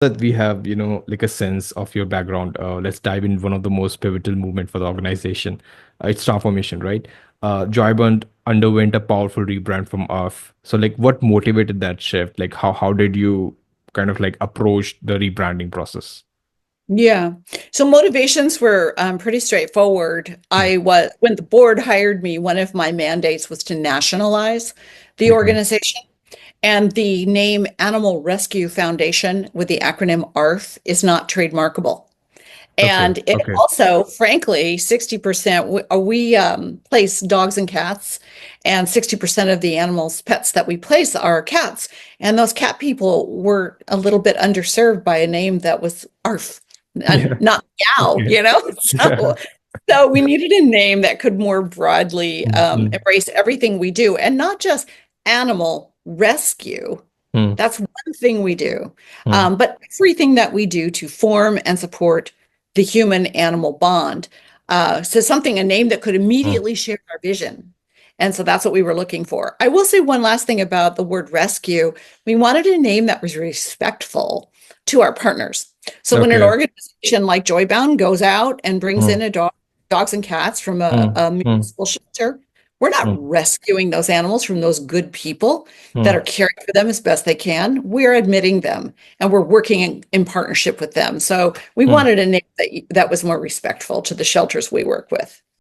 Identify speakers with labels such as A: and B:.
A: That we have, like a sense of your background, let's dive in one of the most pivotal movement for the organization. It's transformation, right? Joyband underwent a powerful rebrand from off. So like what motivated that shift? Like how did you kind of like approach the rebranding process?
B: Yeah. So motivations were pretty straightforward.
A: Hmm.
B: When the board hired me, one of my mandates was to nationalize the
A: Okay.
B: organization. And the name Animal Rescue Foundation with the acronym ARF is not trademarkable.
A: Okay.
B: And it
A: Okay.
B: also, frankly, 60%, we place dogs and cats, and 60% of the animals, pets that we place are cats. And those cat people were a little bit underserved by a name that was ARF,
A: Yeah.
B: not meow,
A: Okay.
B: you know?
A: Yeah.
B: So we needed a name that could more broadly
A: Mm-hmm.
B: embrace everything we do and not just animal rescue. That's one thing we do. But everything that we do to form and support the human animal bond. So something, a name that could immediately share our vision. And so that's what we were looking for. I will say one last thing about the word rescue. We wanted a name that was respectful to our partners. So when an
A: Okay.
B: organization like Joybound goes out and brings in dogs and cats from a
A: Mm.
B: municipal shelter, we're not
A: Mm.
B: rescuing those animals from those good people that are
A: Mm.
B: caring for them as best they can. We're admitting them and we're working in partnership with them. So we
A: Mm.
B: wanted a name that was more respectful to the shelters we work with.